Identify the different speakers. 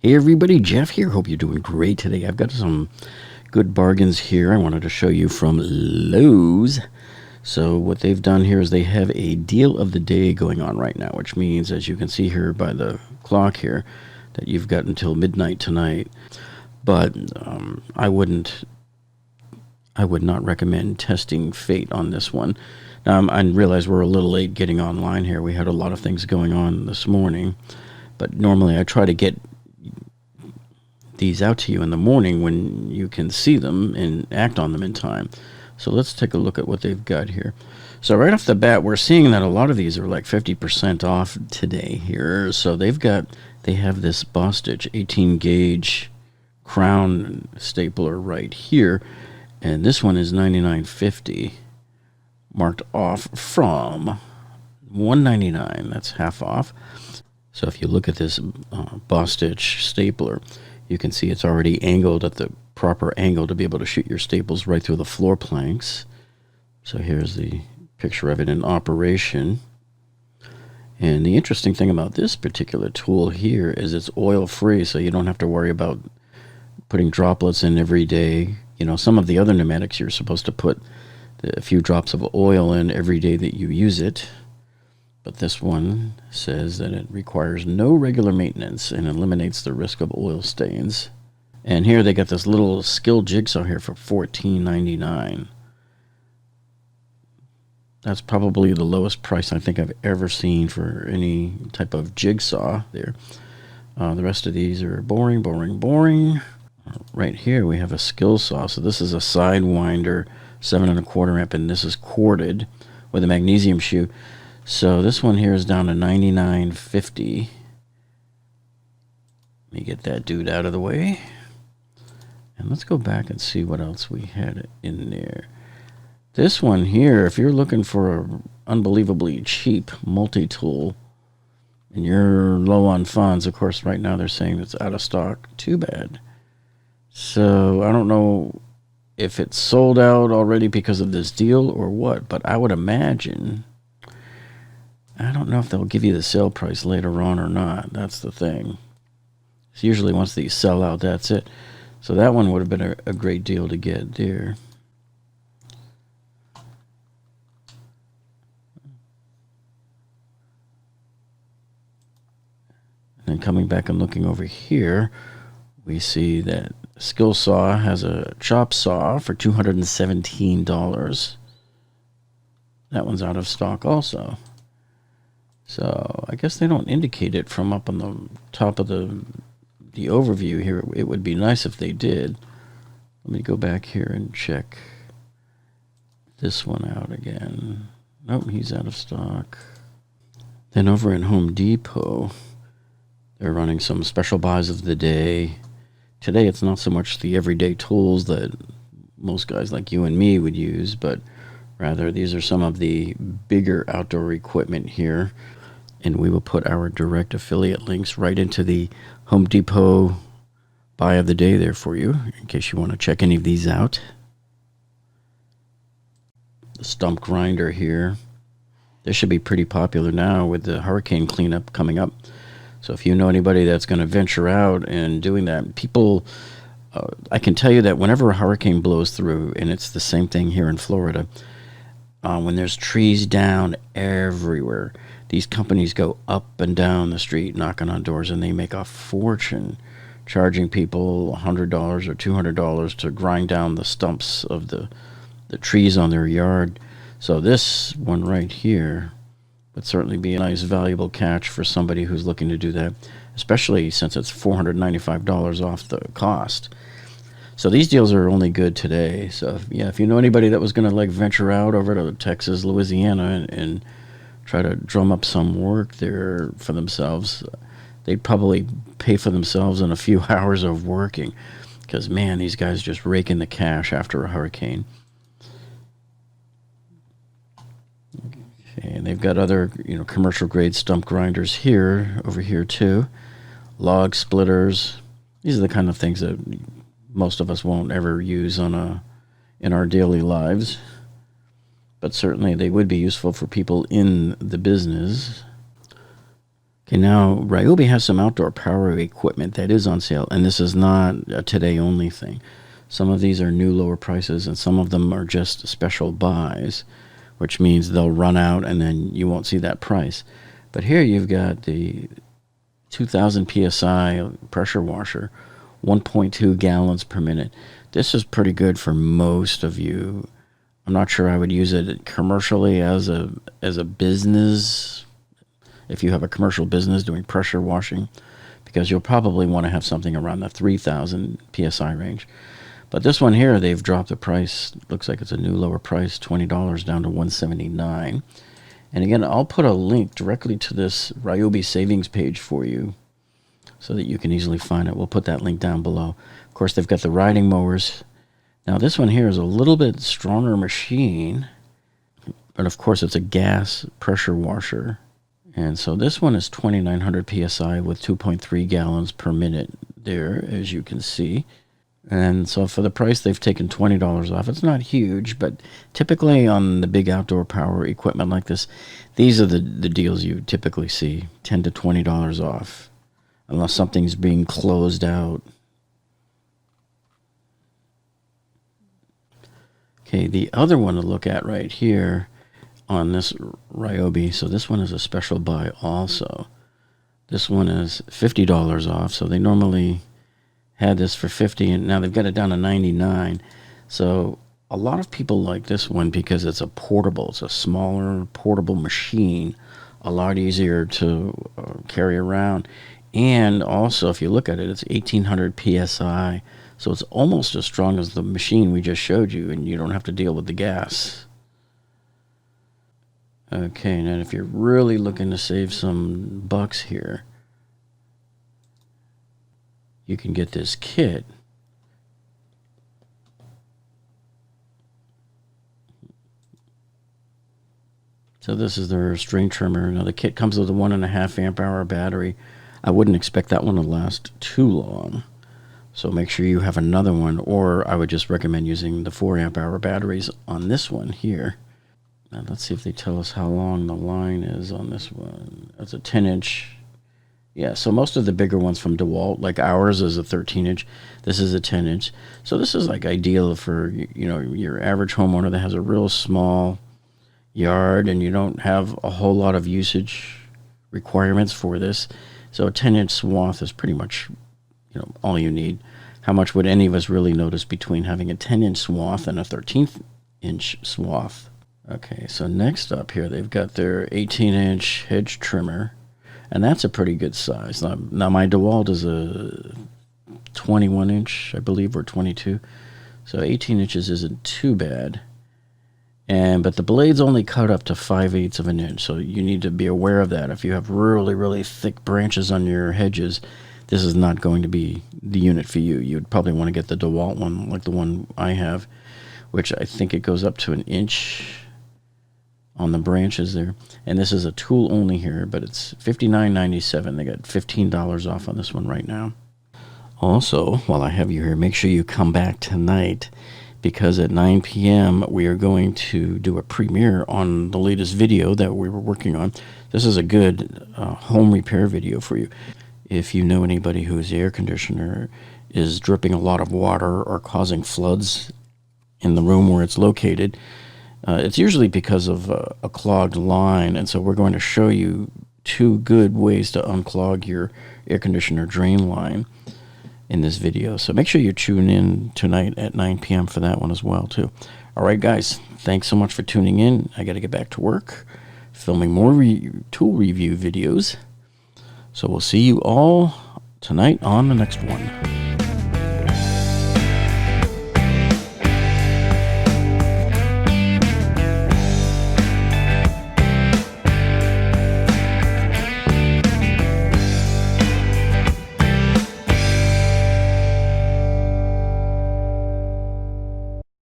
Speaker 1: Hey everybody, Jeff here. Hope you're doing great today. I've got some good bargains here I wanted to show you from Lowe's. So what they've done here is they have a deal of the day going on right now, which means, as you can see here by the clock here, that you've got until midnight tonight. But I would not recommend testing fate on this one. Now, I realize we're a little late getting online here. We had a lot of things going on this morning, but normally I try to get these out to you in the morning when you can see them and act on them in time. So let's take a look at what they've got here. So right off the bat, we're seeing that a lot of these are like 50% off today here. So they have this Bostitch 18 gauge crown stapler right here, and this one is $99.50, marked off from $199. That's half off. So if you look at this Bostitch stapler, you can see it's already angled at the proper angle to be able to shoot your staples right through the floor planks. So here's the picture of it in operation. And the interesting thing about this particular tool here is it's oil-free, so you don't have to worry about putting droplets in every day. You know, some of the other pneumatics you're supposed to put a few drops of oil in every day that you use it. But this one says that it requires no regular maintenance and eliminates the risk of oil stains. And here they got this little skill jigsaw here for $14.99. That's probably the lowest price I think I've ever seen for any type of jigsaw there. The rest of these are boring, boring, boring. Right here we have a skill saw. So this is a Sidewinder 7 1/4 amp, and this is corded with a magnesium shoe. So this one here is down to $99.50. Let me get that dude out of the way. And let's go back and see what else we had in there. This one here, if you're looking for an unbelievably cheap multi-tool and you're low on funds, of course right now they're saying it's out of stock. Too bad. So I don't know if it's sold out already because of this deal or what, but I would imagine, I don't know if they'll give you the sale price later on or not. That's the thing. So usually once these sell out, that's it. So that one would have been a great deal to get there. And coming back and looking over here, we see that Skill Saw has a chop saw for $217. That one's out of stock also. So I guess they don't indicate it from up on the top of the overview here. It would be nice if they did. Let me go back here and check this one out again. Nope, he's out of stock. Then over in Home Depot, they're running some special buys of the day. Today it's not so much the everyday tools that most guys like you and me would use, but rather these are some of the bigger outdoor equipment here. And we will put our direct affiliate links right into the Home Depot buy of the day there for you, in case you want to check any of these out. The Stump Grinder here. This should be pretty popular now with the hurricane cleanup coming up. So if you know anybody that's going to venture out and doing that, people, I can tell you that whenever a hurricane blows through, and it's the same thing here in Florida, when there's trees down everywhere, these companies go up and down the street knocking on doors, and they make a fortune charging people $100 or $200 to grind down the stumps of the trees on their yard. So this one right here would certainly be a nice valuable catch for somebody who's looking to do that, especially since it's $495 off the cost. So these deals are only good today. So yeah, if you know anybody that was going to like venture out over to Texas, Louisiana, and try to drum up some work there for themselves, they'd probably pay for themselves in a few hours of working, because man, these guys just rake in the cash after a hurricane. And they've got other, commercial grade stump grinders here, over here too. Log splitters. These are the kind of things that most of us won't ever use in our daily lives. But certainly they would be useful for people in the business. Okay, now Ryobi has some outdoor power equipment that is on sale, and this is not a today only thing. Some of these are new lower prices, and some of them are just special buys, which means they'll run out and then you won't see that price. But here you've got the 2000 psi pressure washer, 1.2 gallons per minute. This is pretty good for most of you. I'm not sure I would use it commercially as a business, if you have a commercial business doing pressure washing, because you'll probably want to have something around the 3000 psi range. But this one here, they've dropped the price. Looks like it's a new lower price, $20 down to $179. And again, I'll put a link directly to this Ryobi savings page for you so that you can easily find it. We'll put that link down below. Of course, they've got the riding mowers. Now, this one here is a little bit stronger machine, but of course, it's a gas pressure washer. And so this one is 2900 psi with 2.3 gallons per minute there, as you can see. And so for the price, they've taken $20 off. It's not huge, but typically on the big outdoor power equipment like this, these are the deals you typically see, $10 to $20 off, unless something's being closed out. Okay, the other one to look at right here on this Ryobi, so this one is a special buy also. This one is $50 off, so they normally had this for $50, and now they've got it down to $99. So a lot of people like this one because it's a portable. It's a smaller, portable machine, a lot easier to carry around. And also, if you look at it, it's 1800 psi, so it's almost as strong as the machine we just showed you, and you don't have to deal with the gas. Okay, and if you're really looking to save some bucks here, you can get this kit. So this is their string trimmer. Now the kit comes with a 1.5 amp hour battery. I wouldn't expect that one to last too long, so make sure you have another one, or I would just recommend using the 4 amp hour batteries on this one here. Now let's see if they tell us how long the line is on this one. That's a 10-inch. Yeah, so most of the bigger ones from DeWalt, like ours is a 13-inch. This is a 10-inch. So this is like ideal for, you know, your average homeowner that has a real small yard and you don't have a whole lot of usage requirements for this. So a 10-inch swath is pretty much, you know, all you need. How much would any of us really notice between having a 10-inch swath and a 13-inch swath? Okay, so next up here, they've got their 18-inch Hedge trimmer, and that's a pretty good size. Now my DeWalt is a 21-inch, I believe, or 22, so 18 inches isn't too bad. But the blade's only cut up to 5/8 of an inch, so you need to be aware of that. If you have really, really thick branches on your hedges, this is not going to be the unit for you. You'd probably want to get the DeWalt one, like the one I have, which I think it goes up to an inch on the branches there. And this is a tool only here, but it's $59.97. They got $15 off on this one right now. Also, while I have you here, make sure you come back tonight, because at 9 p.m. we are going to do a premiere on the latest video that we were working on. This is a good home repair video for you. If you know anybody whose air conditioner is dripping a lot of water or causing floods in the room where it's located, it's usually because of a clogged line, and so we're going to show you 2 good ways to unclog your air conditioner drain line in this video. So make sure you tune in tonight at 9 p.m. for that one as well, too. All right, guys, thanks so much for tuning in. I got to get back to work, filming more tool review videos. So we'll see you all tonight on the next one.